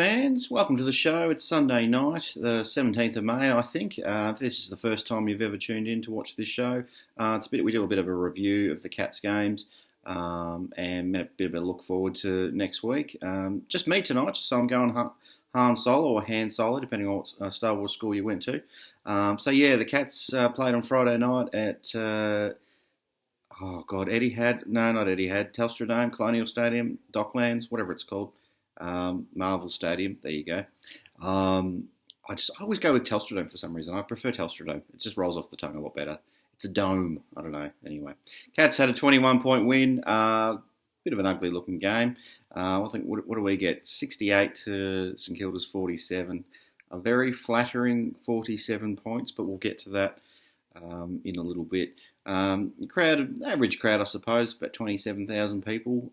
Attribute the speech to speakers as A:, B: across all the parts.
A: fans. Welcome to the show. It's Sunday night, the 17th of May, I think. If this is the first time you've ever tuned in to watch this show, we do a bit of a review of the Cats games and a bit of a look forward to next week. Just me tonight, so I'm going Han Solo or Han Solo, depending on what Star Wars school you went to. The Cats played on Friday night at... Etihad. No, not Etihad. Telstra Dome, Colonial Stadium, Docklands, whatever it's called. Marvel Stadium. There you go. I always go with Telstra Dome for some reason. I prefer Telstra Dome. It just rolls off the tongue a lot better. It's a dome. I don't know. Anyway, Cats had a 21-point win. Bit of an ugly looking game. I think what do we get? 68 to St Kilda's 47. A very flattering 47 points, but we'll get to that in a little bit. Average crowd, I suppose, about 27,000 people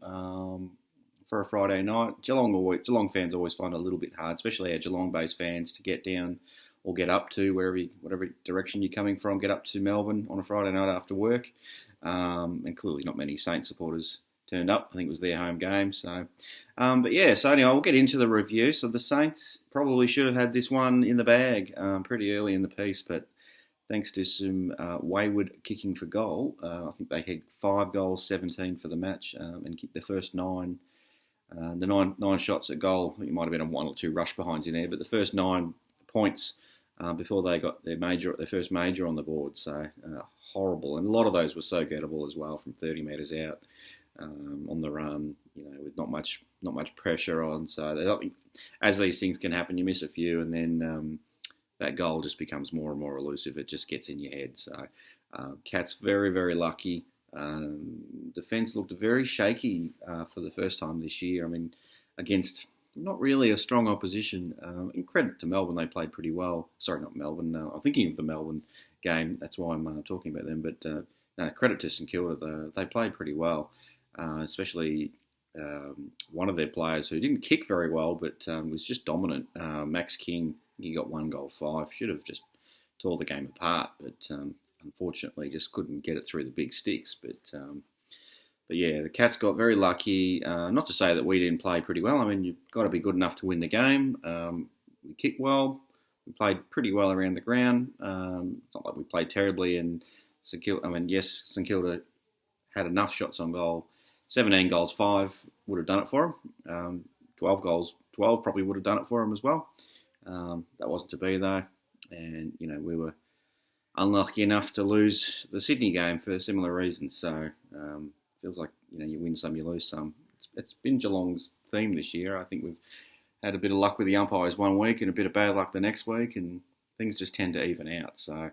A: for a Friday night. Geelong fans always find it a little bit hard, especially our Geelong-based fans, to get down or get up to whatever direction you're coming from, get up to Melbourne on a Friday night after work. And clearly not many Saints supporters turned up. I think it was their home game. So anyway, we'll get into the review. So the Saints probably should have had this one in the bag pretty early in the piece, but thanks to some wayward kicking for goal, I think they had 5 goals, 17 for the match, and kicked the first 9. The nine shots at goal. I think it might have been a 1 or 2 rush behinds in there, but the first 9 points before they got their first major on the board. So horrible, and a lot of those were so gettable as well from 30 metres out on the run. With not much pressure on. So as these things can happen, you miss a few, and then that goal just becomes more and more elusive. It just gets in your head. So Cats very, very lucky. Defence looked very shaky for the first time this year. I mean, against not really a strong opposition. In credit to Melbourne, they played pretty well. Sorry, not Melbourne. I'm thinking of the Melbourne game. That's why I'm talking about them. But credit to St Kilda. They played pretty well, especially one of their players who didn't kick very well, but was just dominant. Max King, he got 1 goal, 5. Should have just tore the game apart, but unfortunately just couldn't get it through the big sticks. But the Cats got very lucky. Not to say that we didn't play pretty well. I mean, you've got to be good enough to win the game. We kicked well. We played pretty well around the ground. It's not like we played terribly. And St Kilda had enough shots on goal. 17 goals, 5 would have done it for them. 12 goals, 12 probably would have done it for them as well. That wasn't to be though. And, we were unlucky enough to lose the Sydney game for similar reasons. So feels like, you win some, you lose some. It's been Geelong's theme this year. I think we've had a bit of luck with the umpires one week and a bit of bad luck the next week, and things just tend to even out. So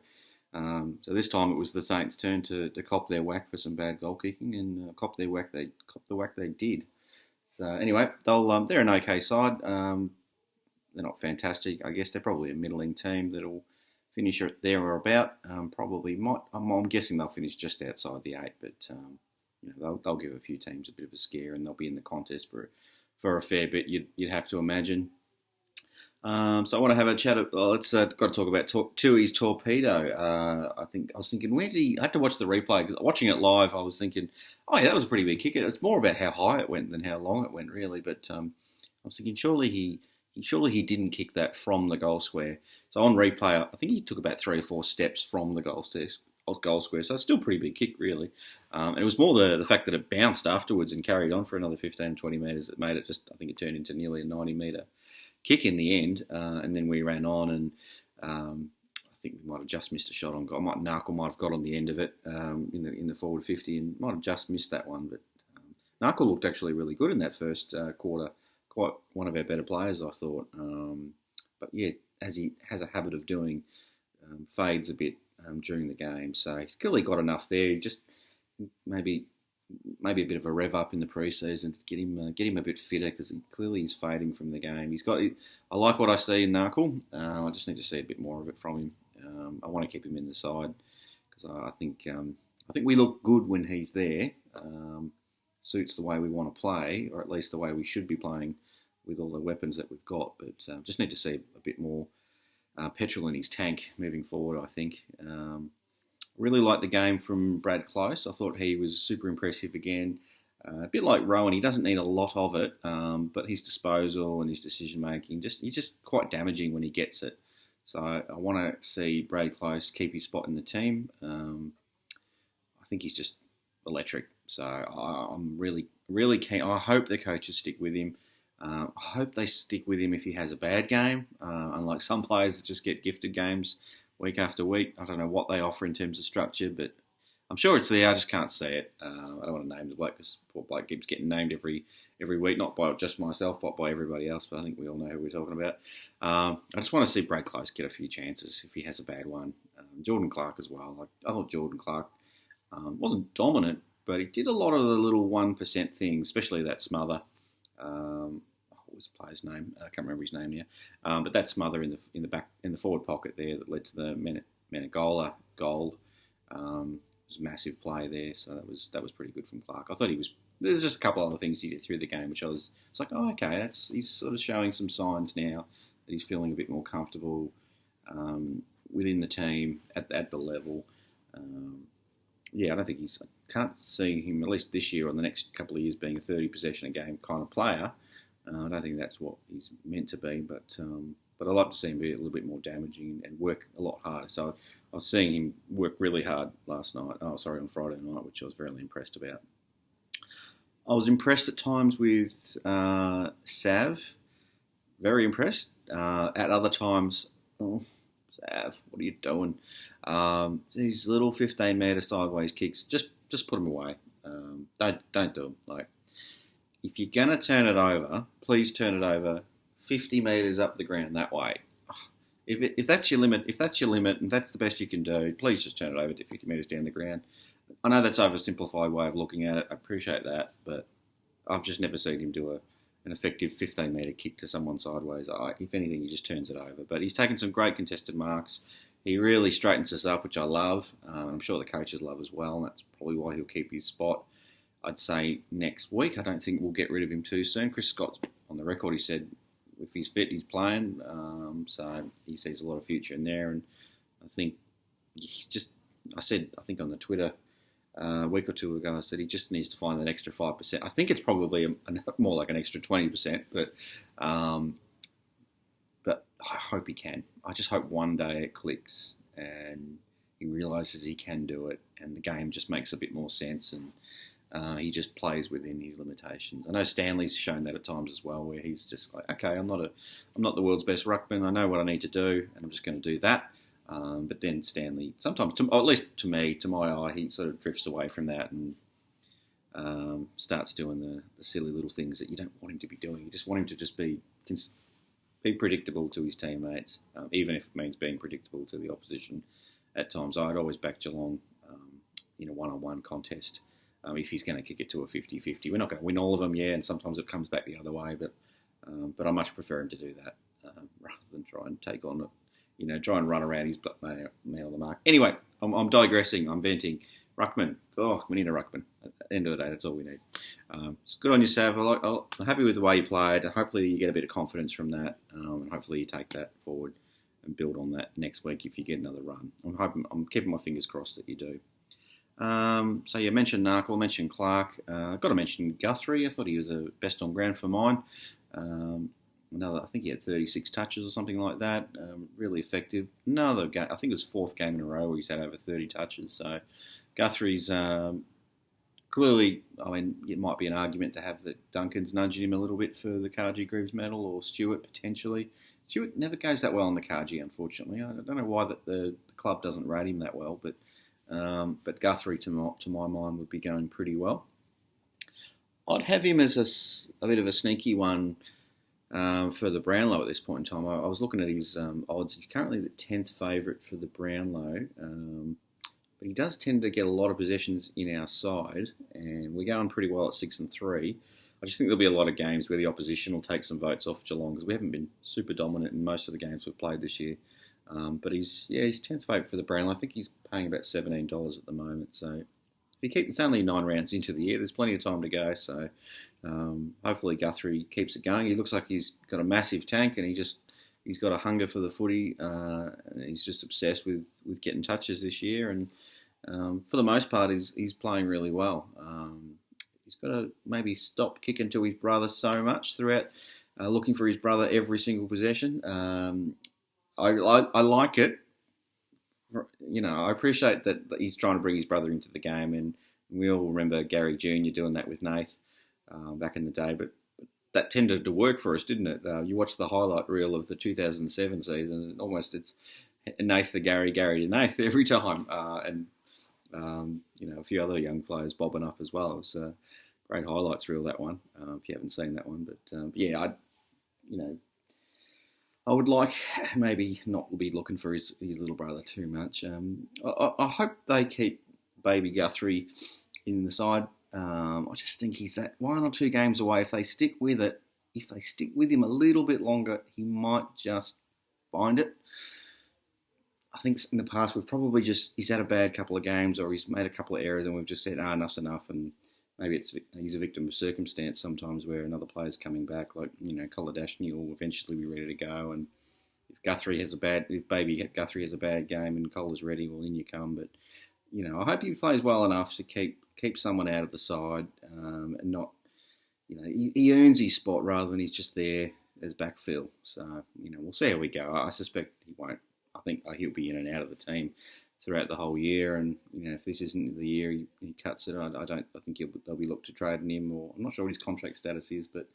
A: this time it was the Saints' turn to cop their whack for some bad goal kicking, and cop the whack they did. So anyway, they're an okay side. They're not fantastic. I guess they're probably a middling team that'll finish there or about. I'm guessing they'll finish just outside the 8, but they'll give a few teams a bit of a scare, and they'll be in the contest for a fair bit. You'd have to imagine. So I want to have a chat. Let's got to talk about Tui's torpedo. I was thinking, I had to watch the replay, because watching it live, I was thinking, oh yeah, that was a pretty big kick. It's more about how high it went than how long it went, really. But I was thinking, surely he didn't kick that from the goal square. So on replay, I think he took about 3 or 4 steps from the goal square. So it's still a pretty big kick, really. It was more the fact that it bounced afterwards and carried on for another 15, 20 metres that made it I think it turned into nearly a 90-metre kick in the end. And then we ran on, and I think we might have just missed a shot on goal. Narkle might have got on the end of it in the forward 50 and might have just missed that one. But Narkle looked actually really good in that first quarter. Quite one of our better players, I thought. But yeah, as he has a habit of doing, fades a bit during the game. So he's clearly got enough there. Just maybe a bit of a rev up in the pre-season to get him a bit fitter, because clearly he's fading from the game. I like what I see in Narkle. I just need to see a bit more of it from him. I want to keep him in the side, because I think we look good when he's there. Suits the way we want to play, or at least the way we should be playing with all the weapons that we've got. But just need to see a bit more petrol in his tank moving forward, I think. Really liked the game from Brad Close. I thought he was super impressive again. A bit like Rowan, he doesn't need a lot of it, but his disposal and his decision making, he's just quite damaging when he gets it. So I want to see Brad Close keep his spot in the team. I think he's just electric. So I'm really, really keen. I hope the coaches stick with him. I hope they stick with him if he has a bad game, unlike some players that just get gifted games week after week. I don't know what they offer in terms of structure, but I'm sure it's there. I just can't see it. I don't want to name the bloke because poor bloke keeps getting named every week, not by just myself, but by everybody else. But I think we all know who we're talking about. I just want to see Brad Close get a few chances if he has a bad one. Jordan Clark as well. I thought Jordan Clark wasn't dominant, but he did a lot of the little 1% things, especially that smother. What was the player's name? I can't remember his name now. But that smother in the forward pocket there that led to the Menegola goal. It was a massive play there, so that was pretty good from Clark. I thought there's just a couple other things he did through the game, which it's like, oh, okay, he's sort of showing some signs now that he's feeling a bit more comfortable within the team at the level. I don't think can't see him, at least this year or the next couple of years, being a 30 possession a game kind of player. I don't think that's what he's meant to be, but I'd like to see him be a little bit more damaging and work a lot harder. So I was seeing him work really hard on Friday night, which I was very impressed about. I was impressed at times with Sav, very impressed. At other times, oh, Sav, what are you doing? These little 15-metre sideways kicks, just put them away. Don't do them. Like, if you're going to turn it over, please turn it over 50 metres up the ground that way. If that's your limit, and that's the best you can do, please just turn it over to 50 metres down the ground. I know that's an oversimplified way of looking at it. I appreciate that, but I've just never seen him do an effective 15-metre kick to someone sideways. If anything, he just turns it over. But he's taken some great contested marks. He really straightens us up, which I love. I'm sure the coaches love as well, and that's probably why he'll keep his spot. I'd say next week. I don't think we'll get rid of him too soon. Chris Scott's on the record. He said if he's fit, he's playing. So he sees a lot of future in there. And I think I think on the Twitter a week or two ago, I said he just needs to find an extra 5%. I think it's probably more like an extra 20%, but I hope he can. I just hope one day it clicks and he realises he can do it and the game just makes a bit more sense and he just plays within his limitations. I know Stanley's shown that at times as well, where he's just like, okay, I'm not the world's best ruckman. I know what I need to do, and I'm just going to do that. But then Stanley, sometimes, or at least to me, to my eye, he sort of drifts away from that and starts doing the silly little things that you don't want him to be doing. You just want him to just be predictable to his teammates, even if it means being predictable to the opposition at times. I'd always back Geelong in a one-on-one contest. If he's going to kick it to a 50-50. We're not going to win all of them, and sometimes it comes back the other way, but I much prefer him to do that rather than try and take on it, try and run around his man on the mark. Anyway, I'm digressing, I'm venting. Ruckman, we need a ruckman. At the end of the day, that's all we need. It's good on you, Sav. I'm happy with the way you played. Hopefully you get a bit of confidence from that, and hopefully you take that forward and build on that next week if you get another run. I'm keeping my fingers crossed that you do. So you mentioned Narkle, mentioned Clark. I've got to mention Guthrie. I thought he was a best on ground for mine. I think he had 36 touches or something like that. Really effective. Another game, I think it was fourth game in a row where he's had over 30 touches. So Guthrie's clearly, it might be an argument to have that Duncan's nudging him a little bit for the Cargie Greaves medal, or Stewart potentially. Stewart never goes that well in the Cargie, unfortunately. I don't know why the club doesn't rate him that well, but Guthrie, to my mind, would be going pretty well. I'd have him as a bit of a sneaky one for the Brownlow at this point in time. I was looking at his odds. He's currently the 10th favourite for the Brownlow, but he does tend to get a lot of possessions in our side, and we're going pretty well at 6-3. I just think there'll be a lot of games where the opposition will take some votes off Geelong because we haven't been super dominant in most of the games we've played this year. But he's 10th favourite for the Brownlow. I think he's paying about $17 at the moment. So it's only 9 rounds into the year. There's plenty of time to go. So hopefully Guthrie keeps it going. He looks like he's got a massive tank and he's got a hunger for the footy. He's just obsessed with getting touches this year. And for the most part, he's playing really well. he's got to maybe stop kicking to his brother so much throughout, looking for his brother every single possession. I like it. I appreciate that he's trying to bring his brother into the game, and we all remember Gary Jr. doing that with Nath back in the day. But that tended to work for us, didn't it? You watch the highlight reel of the 2007 season, and almost it's Nath to Gary, Gary to Nath every time, and a few other young players bobbing up as well. It was a great highlights reel, that one. If you haven't seen that one, but I would like maybe not be looking for his little brother too much. I hope they keep baby Guthrie in the side. I just think he's that 1 or 2 games away. If they stick with it, if they stick with him a little bit longer, he might just find it. I think in the past he's had a bad couple of games, or he's made a couple of errors, and we've just said, enough's enough, and maybe he's a victim of circumstance sometimes where another player's coming back, like, Kolodashny will eventually be ready to go. And if baby Guthrie has a bad game and Cole is ready, well, in you come. But, I hope he plays well enough to keep someone out of the side, and not, he earns his spot rather than he's just there as backfill. So, we'll see how we go. I suspect he won't. I think he'll be in and out of the team throughout the whole year, and if this isn't the year he cuts it, I think they'll be looked to trading him, or I'm not sure what his contract status is, but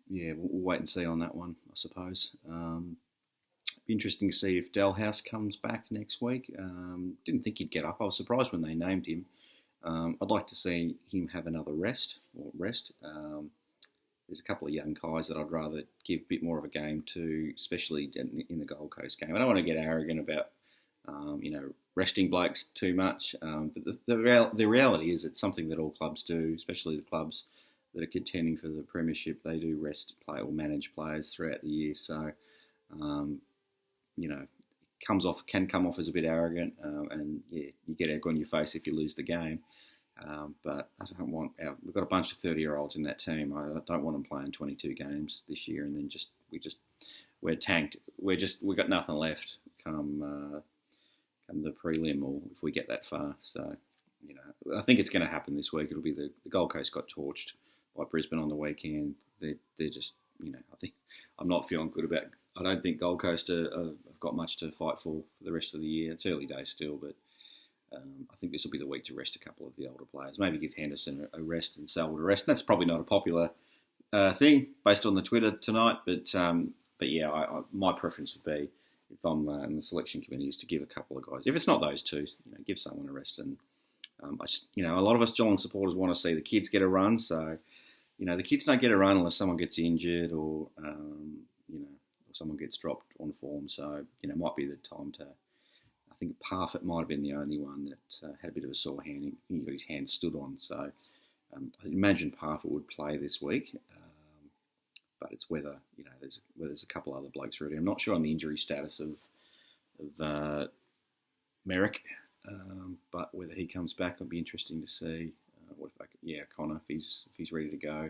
A: yeah, we'll wait and see on that one, I suppose. Be interesting to see if Dalhouse comes back next week. Didn't think he'd get up. I was surprised when they named him. I'd like to see him have another rest. There's a couple of young guys that I'd rather give a bit more of a game to, especially in the Gold Coast game. I don't want to get arrogant about resting blokes too much. But the reality is it's something that all clubs do, especially the clubs that are contending for the premiership. They do rest play or manage players throughout the year. So, can come off as a bit arrogant, and you get egg on your face if you lose the game. But I don't want we've got a bunch of 30-year-olds in that team. I don't want them playing 22 games this year, and then we're tanked. We've got nothing left come the prelim, or if we get that far. So, I think it's going to happen this week. It'll be the Gold Coast got torched by Brisbane on the weekend. They're just, I think I'm not feeling good about. I don't think Gold Coast have got much to fight for the rest of the year. It's early days still, but I think this will be the week to rest a couple of the older players. Maybe give Henderson a rest and Selwood a rest. And that's probably not a popular thing based on the Twitter tonight, but yeah, my preference would be, if I'm in the selection committee, is to give a couple of guys. If it's not those two, give someone a rest. And a lot of us Geelong supporters want to see the kids get a run. So, the kids don't get a run unless someone gets injured or someone gets dropped on form. So, it might be the time to. I think Parfitt might have been the only one that had a bit of a sore hand. I think he got his hand stood on. So, I imagine Parfitt would play this week. But it's whether there's a couple other blokes ready. I'm not sure on the injury status of Merrick, but whether he comes back, it'll be interesting to see. Connor, if he's ready to go.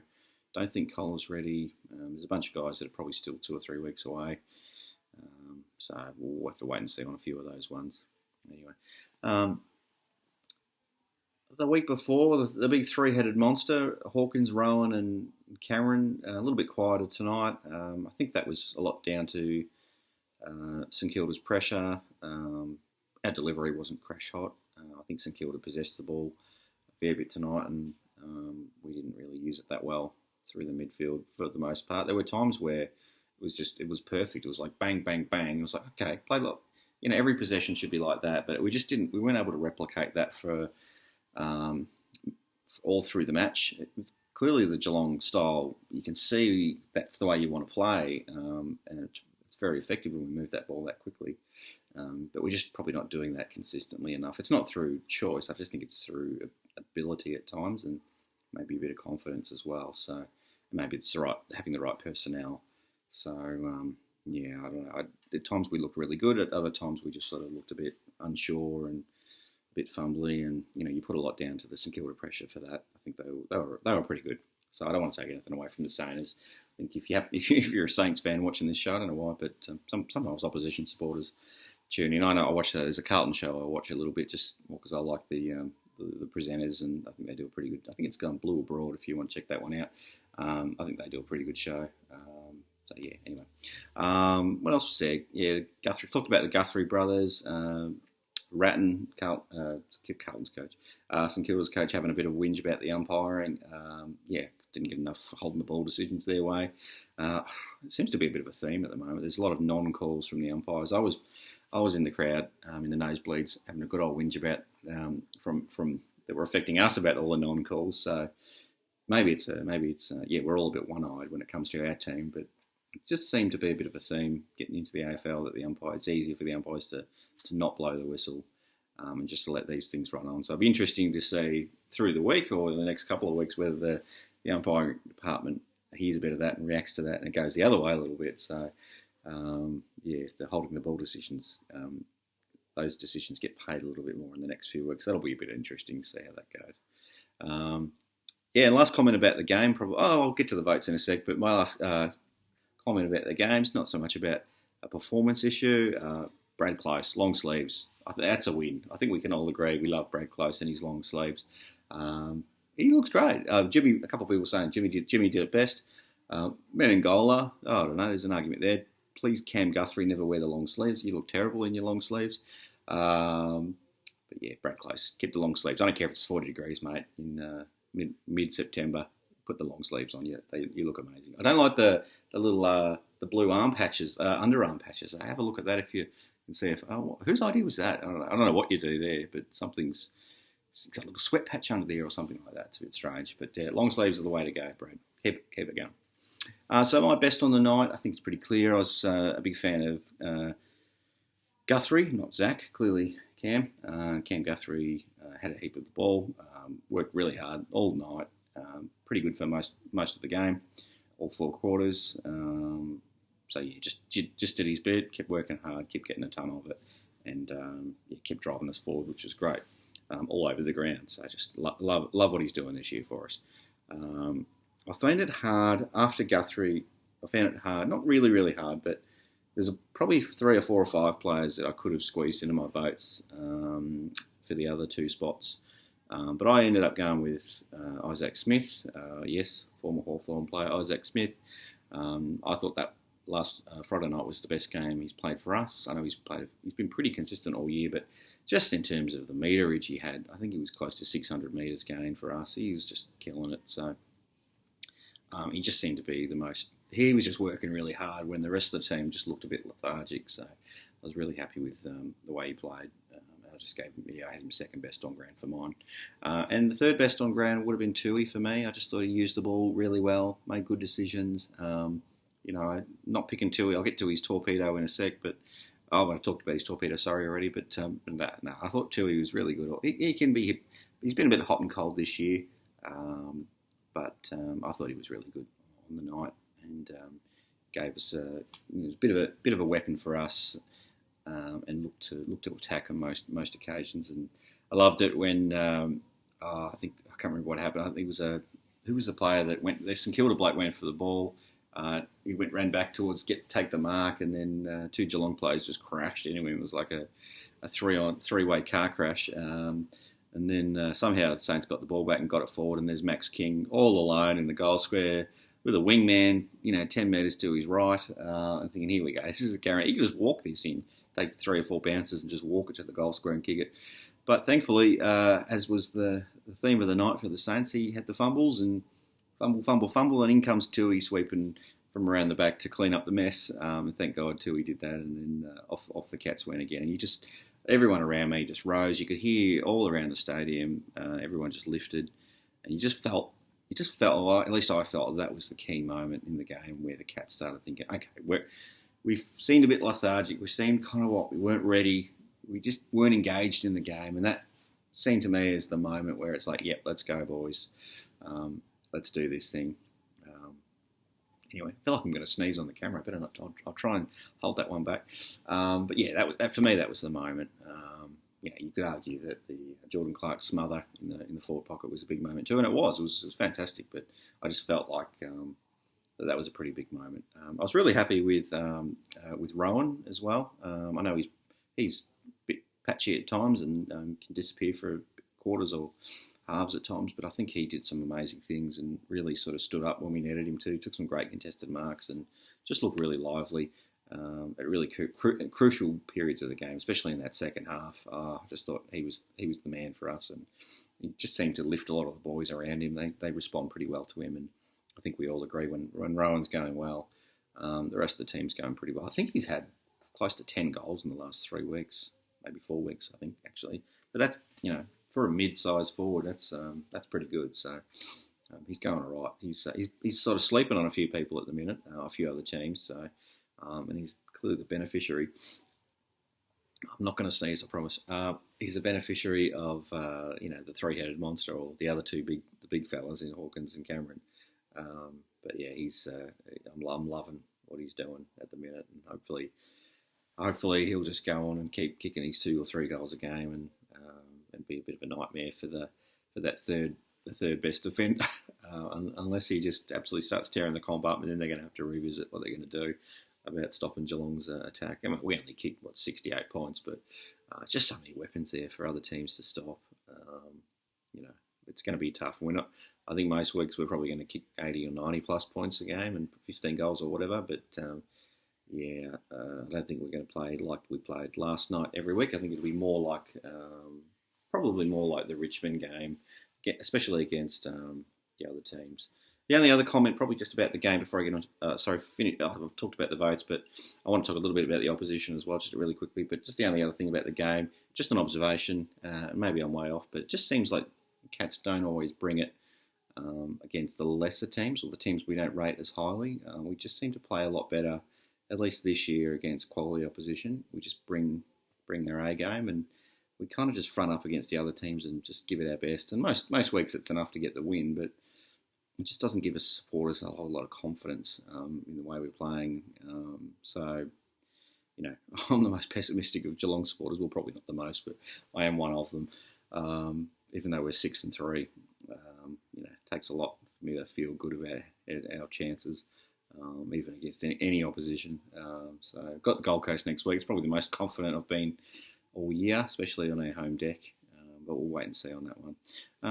A: Don't think Cole's ready. There's a bunch of guys that are probably still 2 or 3 weeks away. So we'll have to wait and see on a few of those ones. Anyway, the week before, the big 3-headed monster, Hawkins, Rowan and Cameron, a little bit quieter tonight. I think that was a lot down to St Kilda's pressure. Our delivery wasn't crash hot. I think St Kilda possessed the ball a fair bit tonight, and we didn't really use it that well through the midfield for the most part. There were times where it was perfect. It was like bang, bang, bang. It was like, okay, play like, every possession should be like that, but we weren't able to replicate that for all through the match. Clearly the Geelong style, you can see that's the way you want to play, and it's very effective when we move that ball that quickly. But we're just probably not doing that consistently enough. It's not through choice. I just think it's through ability at times, and maybe a bit of confidence as well. So maybe it's having the right personnel. So I don't know. At times we looked really good. At other times we just sort of looked a bit unsure and a bit fumbly. And you put a lot down to the St Kilda pressure for that. I think they were pretty good. So I don't want to take anything away from the Saints. I think if you're a Saints fan watching this show, I don't know why, but sometimes opposition supporters tune in. I know I watch as a Carlton show. I watch a little bit just because I like the the presenters, and I think they do a pretty good. I think it's gone Blue Abroad if you want to check that one out. I think they do a pretty good show. So yeah, anyway. What else was there? Yeah, Guthrie talked about the Guthrie brothers. Ratton, Carlton's coach, St Kilda's coach, having a bit of whinge about the umpiring. Didn't get enough holding the ball decisions their way. It seems to be a bit of a theme at the moment. There's a lot of non-calls from the umpires. I was in the crowd in the nosebleeds having a good old whinge about from that were affecting us about all the non-calls. So maybe we're all a bit one-eyed when it comes to our team, but it just seemed to be a bit of a theme getting into the AFL that it's easier for the umpires to not blow the whistle and just to let these things run on. So it'll be interesting to see through the week or the next couple of weeks whether the umpiring department hears a bit of that and reacts to that, and it goes the other way a little bit. So if they're holding the ball decisions, those decisions get paid a little bit more in the next few weeks. That'll be a bit interesting to see how that goes. And last comment about the game. I'll get to the votes in a sec, but my last comment about the game's not so much about a performance issue. Brad Close, long sleeves. I think that's a win. I think we can all agree we love Brad Close and his long sleeves. He looks great. Jimmy, a couple of people saying Jimmy did it best. Meningola, I don't know, there's an argument there. Please, Cam Guthrie, never wear the long sleeves. You look terrible in your long sleeves. But yeah, Brad Close, keep the long sleeves. I don't care if it's 40 degrees, mate, in mid-September. Put the long sleeves on you. You look amazing. I don't like the little the blue arm patches, underarm patches. Have a look at that if you can see whose idea was that? I don't know what you do there, but something's got a little sweat patch under there or something like that. It's a bit strange, but long sleeves are the way to go, Brad. Keep it going. So my best on the night, I think it's pretty clear. I was a big fan of Guthrie, not Zach. Clearly, Cam Guthrie had a heap of the ball. Worked really hard all night. Pretty good for most of the game, all 4 quarters. So yeah, just did his bit, kept working hard, kept getting a ton of it, and kept driving us forward, which was great, all over the ground. So I just love what he's doing this year for us. I found it hard after Guthrie. I found it hard, not really, really hard, but there's probably 3 or 4 or 5 players that I could have squeezed into my votes for the other 2 spots. But I ended up going with Isaac Smith. Yes, former Hawthorn player Isaac Smith. I thought that last Friday night was the best game he's played for us. I know he's been pretty consistent all year, but just in terms of the meterage he had, I think he was close to 600 metres gained for us. He was just killing it. So he just seemed to be the most. He was just working really hard when the rest of the team just looked a bit lethargic. So I was really happy with the way he played. I had him second best on ground for mine. And the third best on ground would have been Tui for me. I just thought he used the ball really well, made good decisions. Not picking Tui. I'll get to his torpedo in a sec, but I've talked about his torpedo, already. But no, I thought Tui was really good. He's been a bit hot and cold this year, but I thought he was really good on the night and gave us a bit of a weapon for us. And looked to attack on most occasions, and I loved it when I can't remember what happened. I think it was who was the player that went? The St Kilda bloke went for the ball. He ran back towards take the mark, and then 2 Geelong players just crashed into him. It was like a three-way car crash. And then somehow the Saints got the ball back and got it forward, and there's Max King all alone in the goal square with a wingman, 10 metres to his right. I'm thinking, here we go. This is a guarantee. He could just walk this in. Take 3 or 4 bounces and just walk it to the goal square and kick it. But thankfully, as was the theme of the night for the Saints, he had the fumbles and fumble, and in comes Tui sweeping from around the back to clean up the mess. And thank God Tui did that, and then off the Cats went again. And everyone around me just rose. You could hear all around the stadium, everyone just lifted, and you just felt, at least I felt that was the key moment in the game where the Cats started thinking, okay, we seemed a bit lethargic. We seemed kind of we weren't ready. We just weren't engaged in the game. And that seemed to me as the moment where it's like, yep, let's go, boys. Let's do this thing. Anyway, I feel like I'm going to sneeze on the camera. I better not. I'll try and hold that one back. But yeah, that for me, that was the moment. You could argue that the Jordan Clark smother in the forward pocket was a big moment too, and it was fantastic. But I just felt like that was a pretty big moment. I was really happy with Rowan as well. I know he's a bit patchy at times and can disappear for quarters or halves at times, but I think he did some amazing things and really sort of stood up when we needed him to. Took some great contested marks and just looked really lively at really crucial periods of the game, especially in that second half. I just thought he was the man for us, and he just seemed to lift a lot of the boys around him. They respond pretty well to him, and I think we all agree when Rowan's going well, the rest of the team's going pretty well. I think he's had close to 10 goals in the last 3 weeks, maybe 4 weeks, I think, actually. But that's, for a mid-sized forward, that's pretty good. So he's going all right. He's sort of sleeping on a few people at the minute, a few other teams. So and he's clearly the beneficiary. I'm not going to sneeze, I promise. He's the beneficiary of the three-headed monster, or the other the big fellas in Hawkins and Cameron. But yeah, I'm loving what he's doing at the minute, and hopefully he'll just go on and keep kicking his 2 or 3 goals a game, and be a bit of a nightmare for that third best defender, unless he just absolutely starts tearing the comp up, and then they're going to have to revisit what they're going to do about stopping Geelong's attack. I mean, we only kicked 68 points, but just so many weapons there for other teams to stop. It's going to be tough. I think most weeks we're probably going to kick 80 or 90 plus points a game and 15 goals or whatever, but I don't think we're going to play like we played last night every week. I think it'll be more like, probably more like the Richmond game, especially against the other teams. The only other comment, probably just about the game before I get on. I've talked about the votes, but I want to talk a little bit about the opposition as well, just really quickly. But just the only other thing about the game, just an observation. Maybe I'm way off, but it just seems like Cats don't always bring it against the lesser teams or the teams we don't rate as highly. We just seem to play a lot better, at least this year, against quality opposition. We just bring their A game, and we kind of just front up against the other teams and just give it our best. And most weeks it's enough to get the win, but it just doesn't give us supporters a whole lot of confidence in the way we're playing. So, I'm the most pessimistic of Geelong supporters. Well, probably not the most, but I am one of them. Even though we're 6-3, it takes a lot for me to feel good about our chances, even against any opposition. So I've got the Gold Coast next week. It's probably the most confident I've been all year, especially on our home deck. But we'll wait and see on that one.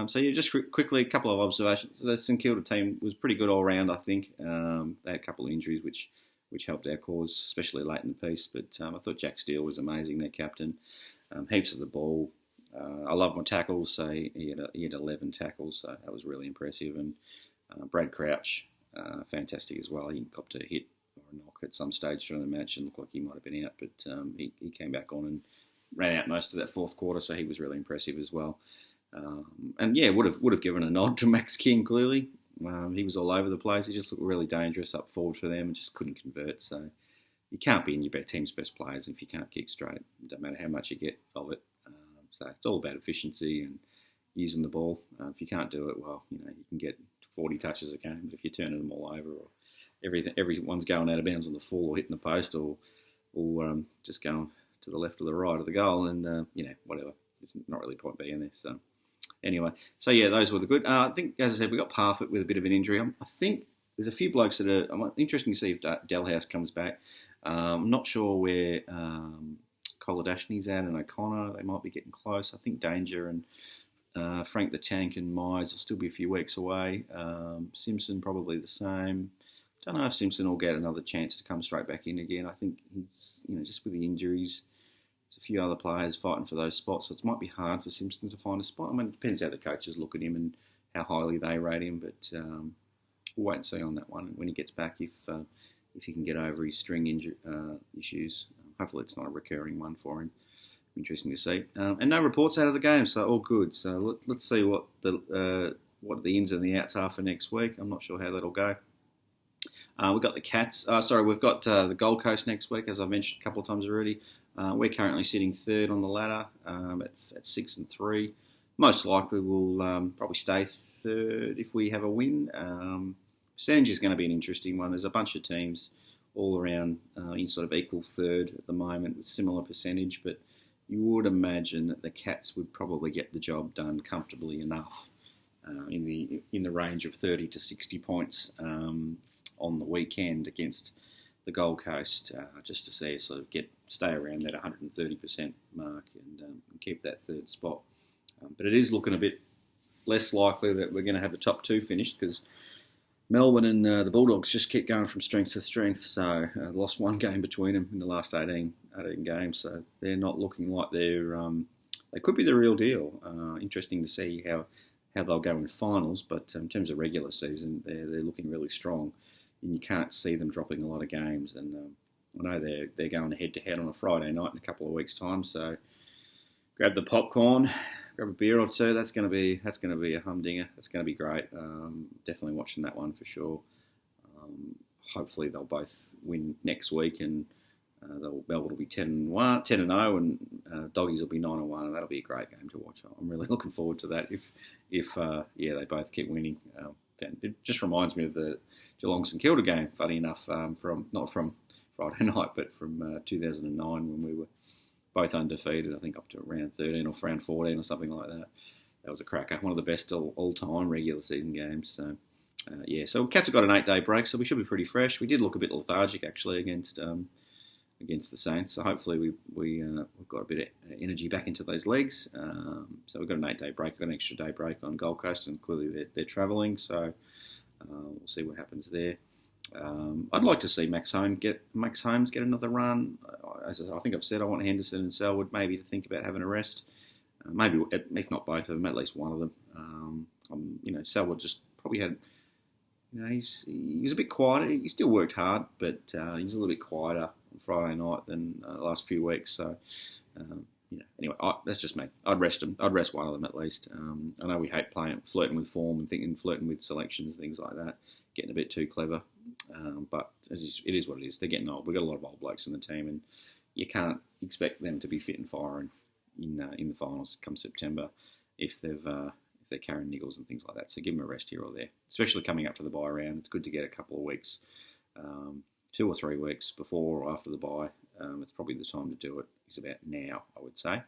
A: Just quickly, a couple of observations. The St.Kilda team was pretty good all round, I think. They had a couple of injuries which helped our cause, especially late in the piece. But I thought Jack Steele was amazing, their captain. Heaps of the ball. I love my tackles, so he had 11 tackles, so that was really impressive. And Brad Crouch, fantastic as well. He copped a hit or a knock at some stage during the match and looked like he might have been out, but he came back on and ran out most of that fourth quarter, so he was really impressive as well. Would have given a nod to Max King, clearly. He was all over the place. He just looked really dangerous up forward for them and just couldn't convert. So you can't be in your team's best players if you can't kick straight. It doesn't matter how much you get of it. So it's all about efficiency and using the ball. If you can't do it, well, you can get 40 touches a game, but if you're turning them all over or everyone's going out of bounds on the full or hitting the post or just going to the left or the right of the goal, and whatever. There's not really a point being there. So anyway, those were the good. I think, as I said, we got Parfitt with a bit of an injury. I think there's a few blokes that are interesting to see if Delhouse comes back. I'm not sure where Koladashny's at and O'Connor. They might be getting close. I think Danger and Frank the Tank and Myers will still be a few weeks away. Simpson probably the same. Don't know if Simpson will get another chance to come straight back in again. I think he's, just with the injuries, there's a few other players fighting for those spots, so it might be hard for Simpson to find a spot. I mean, it depends how the coaches look at him and how highly they rate him, but we'll wait and see on that one when he gets back if he can get over his string issues. Hopefully it's not a recurring one for him. Interesting to see. And no reports out of the game, so all good. So let's see what the ins and the outs are for next week. I'm not sure how that'll go. We've got the Cats. We've got the Gold Coast next week, as I've mentioned a couple of times already. We're currently sitting third on the ladder at 6-3. Most likely we'll probably stay third if we have a win. Percentage is going to be an interesting one. There's a bunch of teams all around in sort of equal third at the moment with similar percentage, but you would imagine that the Cats would probably get the job done comfortably enough in the range of 30 to 60 points on the weekend against the Gold Coast, just to see us sort of stay around that 130% mark and keep that third spot. But it is looking a bit less likely that we're going to have the top two finished, because Melbourne and the Bulldogs just keep going from strength to strength. So lost one game between them in the last 18 games. So they're not looking like they could be the real deal. Interesting to see how they'll go in finals. But in terms of regular season, they're looking really strong. And you can't see them dropping a lot of games. And I know they're going head-to-head on a Friday night in a couple of weeks' time. So grab the popcorn, grab a beer or two. That's going to be a humdinger. That's going to be great. Definitely watching that one for sure. Hopefully they'll both win next week, and Melbourne will be 10-0, and Doggies will be 9-1, and that'll be a great game to watch. I'm really looking forward to that. If they both keep winning. It just reminds me of the Geelong St.Kilda game. Funny enough, not from Friday night, but from 2009 when we were both undefeated, I think up to round 13 or round 14 or something like that. That was a cracker. One of the best all-time regular season games. So, so Cats have got an 8-day break, so we should be pretty fresh. We did look a bit lethargic, actually, against the Saints. So hopefully we've got a bit of energy back into those legs. So we've got an 8-day break. We've got an extra day break on Gold Coast, and clearly they're travelling. So we'll see what happens there. I'd like to see Max Holmes get another run. As I think I've said, I want Henderson and Selwood maybe to think about having a rest. Maybe, if not both of them, at least one of them. Selwood just probably had, he was a bit quieter. He still worked hard, but he was a little bit quieter on Friday night than the last few weeks. So, anyway, that's just me. I'd rest him. I'd rest one of them at least. I know we hate flirting with form and flirting with selections and things like that, getting a bit too clever. But it is what it is. They're getting old. We've got a lot of old blokes in the team, and you can't expect them to be fit and firing in the finals come September if they're carrying niggles and things like that. So give them a rest here or there, especially coming up to the bye round. It's good to get a couple of weeks, 2 or 3 weeks before or after the bye. It's probably the time to do it. It's about now, I would say.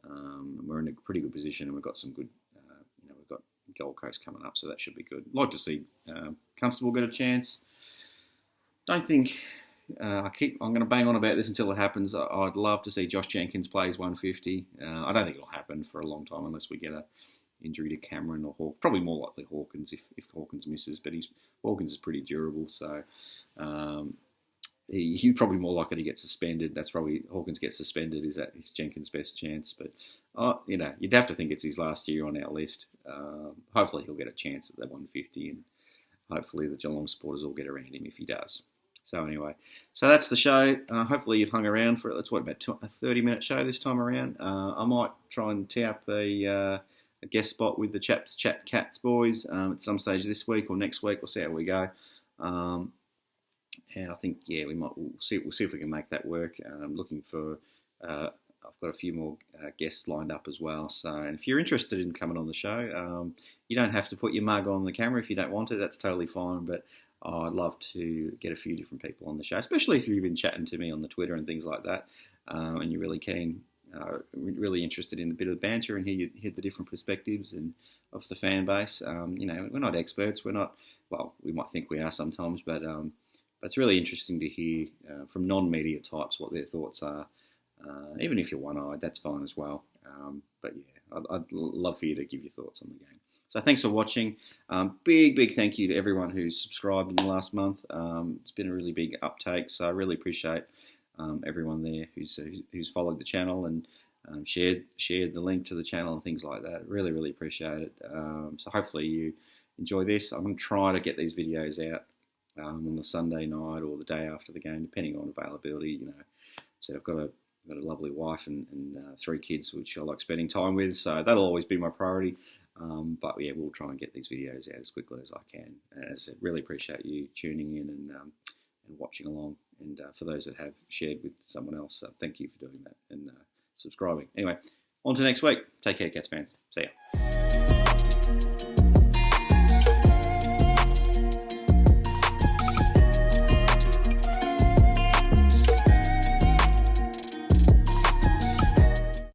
A: We're in a pretty good position, and we've got some good. We've got Gold Coast coming up, so that should be good. I'd like to see Constable get a chance. Don't think I'm going to bang on about this until it happens. I'd love to see Josh Jenkins play his 150. I don't think it'll happen for a long time unless we get a injury to Cameron or Hawk. Probably more likely Hawkins if Hawkins misses, but Hawkins is pretty durable, so he's probably more likely to get suspended. That's probably Hawkins gets suspended. Is that his Jenkins' best chance? But you'd have to think it's his last year on our list. Hopefully he'll get a chance at that 150, and hopefully the Geelong supporters will get around him if he does. So anyway, that's the show. Hopefully you've hung around for it. It's about a 30-minute show this time around. I might try and tee up a guest spot with the Chaps Chat Cats boys at some stage this week or next week. We'll see how we go. And I think we'll see if we can make that work. I'm looking for. I've got a few more guests lined up as well. So, and if you're interested in coming on the show, you don't have to put your mug on the camera if you don't want to. That's totally fine. But I'd love to get a few different people on the show, especially if you've been chatting to me on the Twitter and things like that, and you're really keen, really interested in a bit of banter and hear the different perspectives and of the fan base. We're not experts. We're not. Well, we might think we are sometimes, but it's really interesting to hear from non-media types what their thoughts are. Even if you're one-eyed, that's fine as well. But I'd love for you to give your thoughts on the game. So thanks for watching. Big thank you to everyone who's subscribed in the last month. It's been a really big uptake, so I really appreciate everyone there who's followed the channel and shared the link to the channel and things like that. Really appreciate it. So hopefully you enjoy this. I'm going to try to get these videos out on the Sunday night or the day after the game, depending on availability. So I've got a lovely wife and 3 kids, which I like spending time with. So that'll always be my priority. But we'll try and get these videos out as quickly as I can. And as I said, really appreciate you tuning in and watching along. And for those that have shared with someone else, thank you for doing that and subscribing. Anyway, on to next week. Take care, Cats fans. See ya.